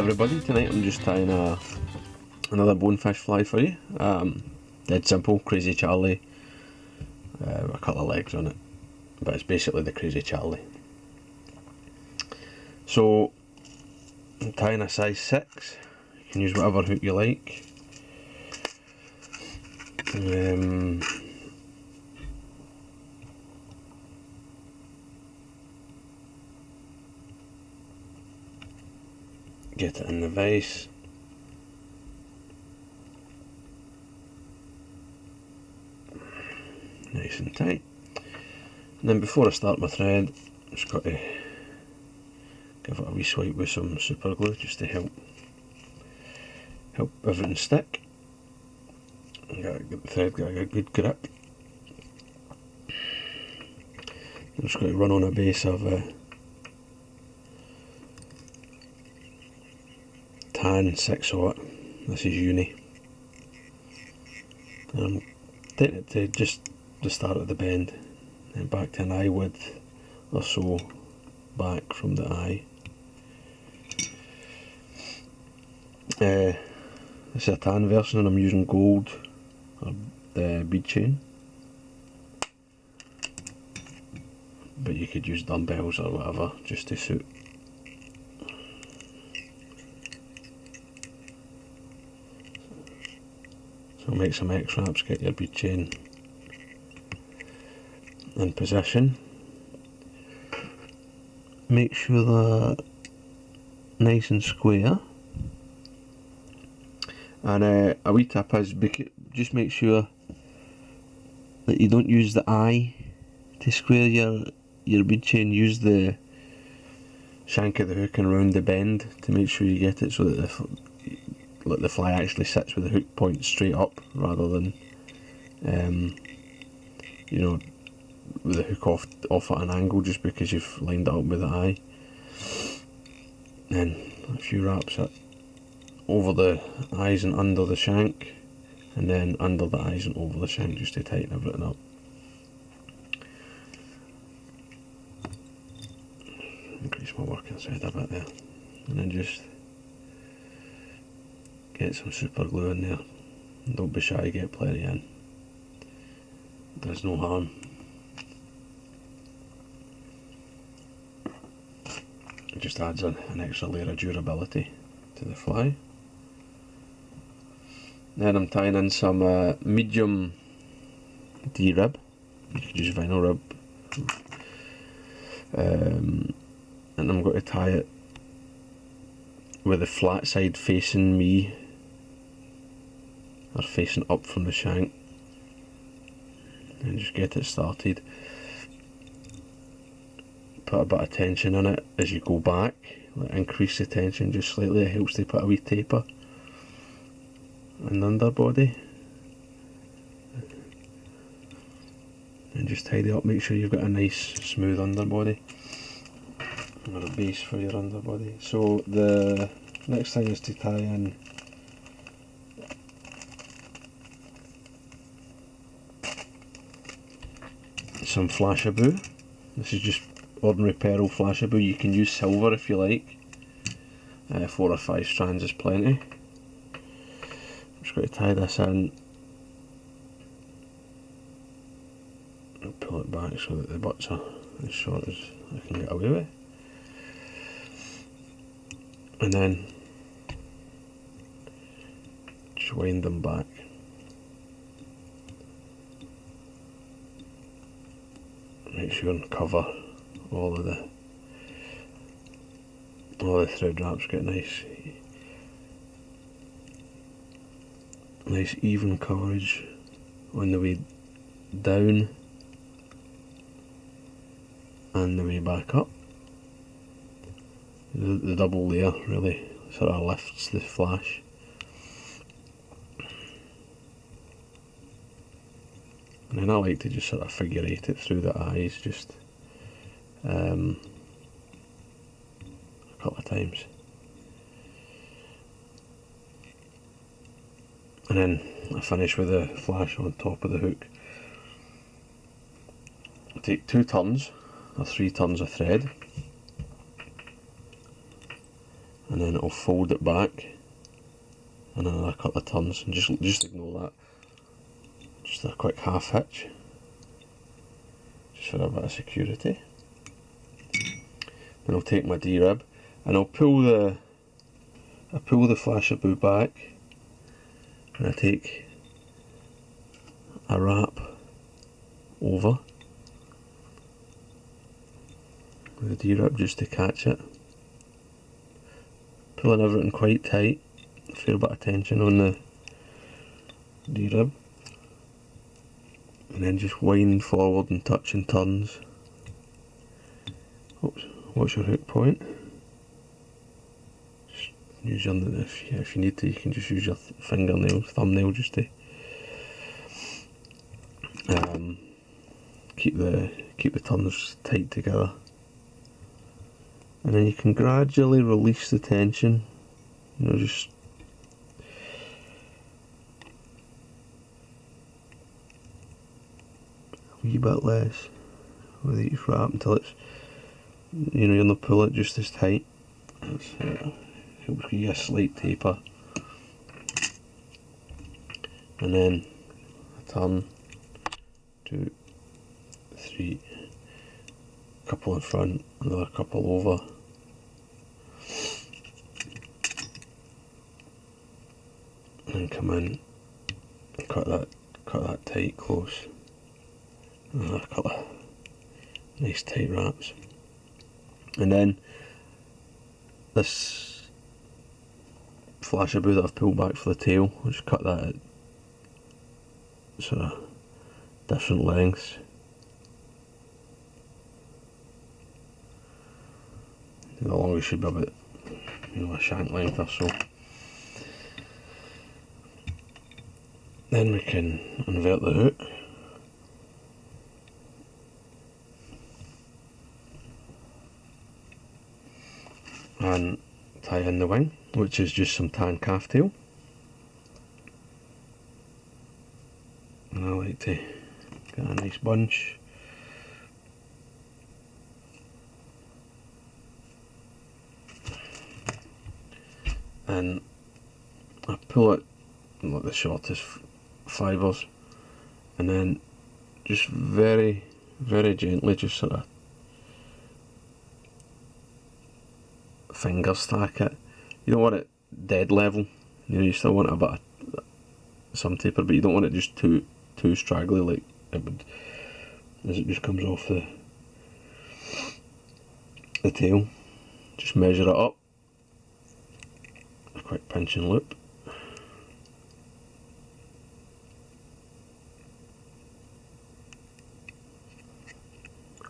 everybody, tonight I'm just tying another bonefish fly for you. Dead simple, Crazy Charlie, with a couple of legs on it, but it's basically the Crazy Charlie. So I'm tying a size 6, you can use whatever hook you like. Get it in the vise. Nice and tight. And then before I start my thread, I'm just got to give it a wee swipe with some super glue just to help everything stick. Get the thread got a good grip. I'm just going to run on a base of tan 6/0. This is uni. And I'm taking it to just the start of the bend, then back to an eye width or so back from the eye. This is a tan version and I'm using gold or Beadchain, but you could use dumbbells or whatever just to suit. So make some X wraps, get your Beadchain in position. Make sure they're nice and square. And a wee tip is just make sure that you don't use the eye to square your Beadchain. Use the shank of the hook and round the bend to make sure you get it so that the fly actually sits with the hook point straight up, rather than you know, with the hook off at an angle just because you've lined it up with the eye. Then a few wraps it over the eyes and under the shank, and then under the eyes and over the shank just to tighten everything up. Increase my working side a bit there, and then just get some super glue in there. Don't be shy, get plenty in. There's no harm. It just adds an extra layer of durability to the fly. Then I'm tying in some medium D-rib. You could use vinyl rib. And I'm going to tie it with the flat side facing me, or facing up from the shank, and just get it started. Put a bit of tension in it as you go back, increase the tension just slightly. It helps to put a wee taper in the underbody, and just tidy up. Make sure you've got a nice smooth underbody or a base for your underbody. So the next thing is to tie in some Flashabou. This is just ordinary pearl Flashabou. You can use silver if you like. 4 or 5 strands is plenty. I'm just going to tie this in and pull it back so that the butts are as short as I can get away with. And then just wind them back. Make sure and cover all the thread wraps. Get nice even coverage on the way down and the way back up. The double layer really sort of lifts the flash. And then I like to just sort of figure eight it through the eyes, just a couple of times. And then I finish with a flash on top of the hook. I take 2 turns or 3 turns of thread, and then it'll fold it back and another couple of turns, and just ignore that. Just a quick half hitch, just for a bit of security. Then I'll take my D-rib and I'll pull the Flashabou back, and I take a wrap over with the D-rib just to catch it, pulling everything quite tight, a fair bit of tension on the D-rib, and then just wind forward and touch and turns. Oops, what's your hook point? Just use your, if you need to, you can just use your thumbnail just to keep the turns tight together, and then you can gradually release the tension. You know, just a wee bit less with each wrap until it's, you know, you're not pull it just as tight. It's helps give you a slight taper, and then a turn, 2, 3, couple in front, another couple over, and then come in and cut that tight close. Another couple of nice tight wraps, and then this Flashabou that I've pulled back for the tail, I'll just cut that at sort of different lengths. The longest should be about, you know, a shank length or so. Then we can invert the hook. And tie in the wing, which is just some tan calf tail. And I like to get a nice bunch. And I pull it like the shortest fibres, and then just very, very gently just sort of finger stack it. You don't want it dead level, you know, you still want a bit of some taper, but you don't want it just too straggly like it would as it just comes off the tail. Just measure it up, a quick pinch and loop.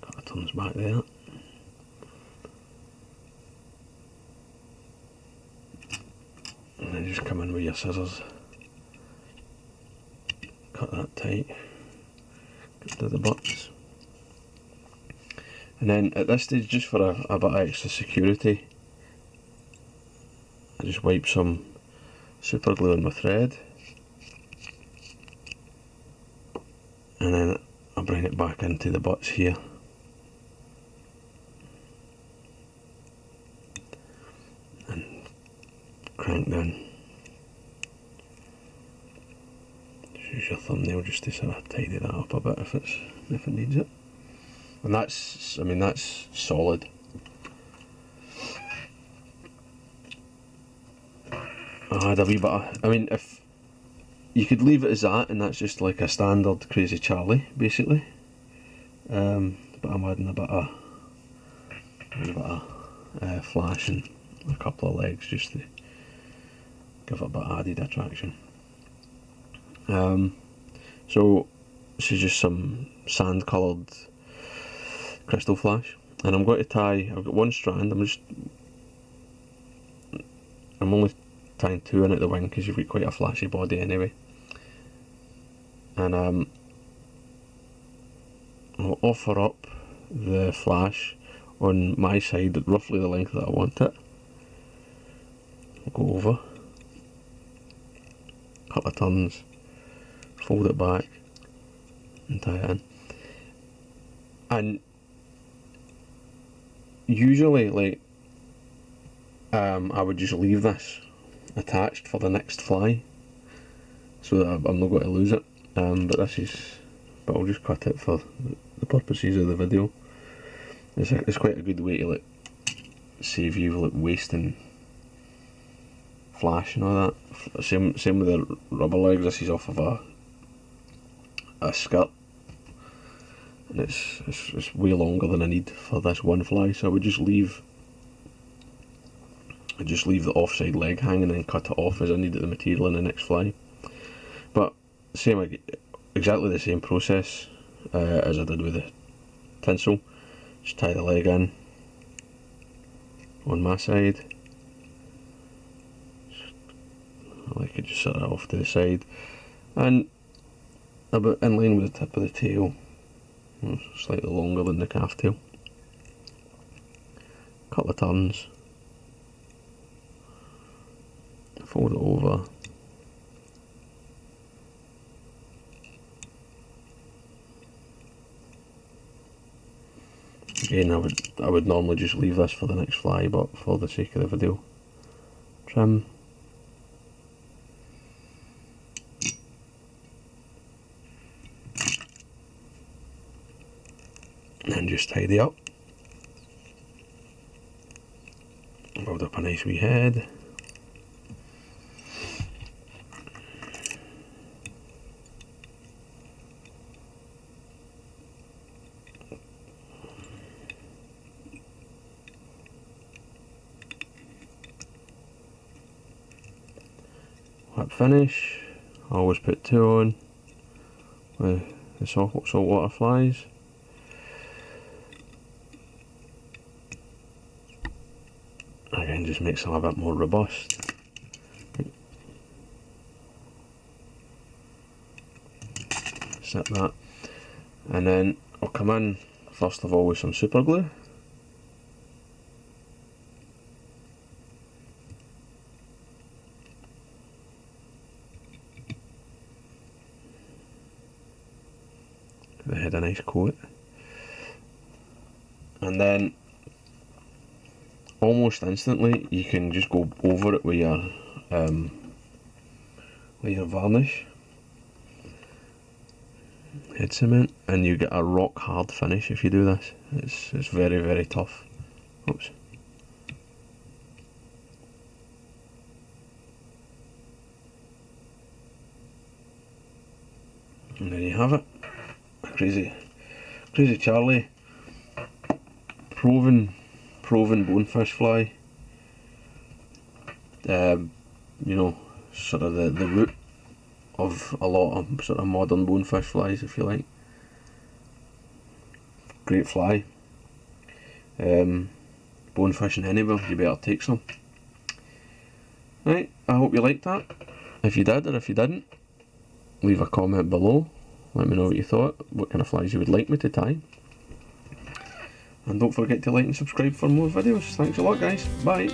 Couple of turns back there. And then just come in with your scissors, cut that tight, get rid of the butts. And then at this stage, just for a bit of extra security, I just wipe some super glue on my thread, and then I bring it back into the butts here. Crank down. Just use your thumbnail just to sort of tidy that up a bit if it needs it. And that's, I mean, that's solid. I had a wee bit of, I mean, if you could leave it as that, and that's just like a standard Crazy Charlie basically. But I'm adding a bit of flash and a couple of legs just to give it a bit of added attraction. So this is just some sand coloured crystal flash, and I'm going to tie, I've got one strand, I'm only tying 2 in at the wing because you've got quite a flashy body anyway. And I'll offer up the flash on my side at roughly the length that I want it. I'll go over, couple of turns, fold it back and tie it in. And usually, like, I would just leave this attached for the next fly, so that I'm not going to lose it. But I'll just cut it for the purposes of the video. It's quite a good way to like save you like wasting flash and all that. Same with the rubber legs. This is off of a skirt, and it's way longer than I need for this one fly. So I would just leave the offside leg hanging and cut it off as I needed the material in the next fly. But exactly the same process as I did with the tinsel. Just tie the leg in on my side. I like it just sort of off to the side, and about in line with the tip of the tail, slightly longer than the calf tail. Couple of turns, fold it over, again I would normally just leave this for the next fly, but for the sake of the video, trim, and just tidy up, build up a nice wee head. Whip finish, I always put 2 on with the saltwater flies. Again, just makes them a bit more robust. Set that, and then I'll come in first of all with some super glue. Give the head a nice coat, and then almost instantly you can just go over it with your varnish, head cement, and you get a rock hard finish if you do this. It's very, very tough. Oops. And there you have it. Crazy Charlie, proven bonefish fly. You know, sort of the root of a lot of sort of modern bonefish flies, if you like. Great fly. Bonefishing anywhere, you better take some. Right, I hope you liked that. If you did, or if you didn't, leave a comment below. Let me know what you thought, what kind of flies you would like me to tie. And don't forget to like and subscribe for more videos. Thanks a lot, guys. Bye.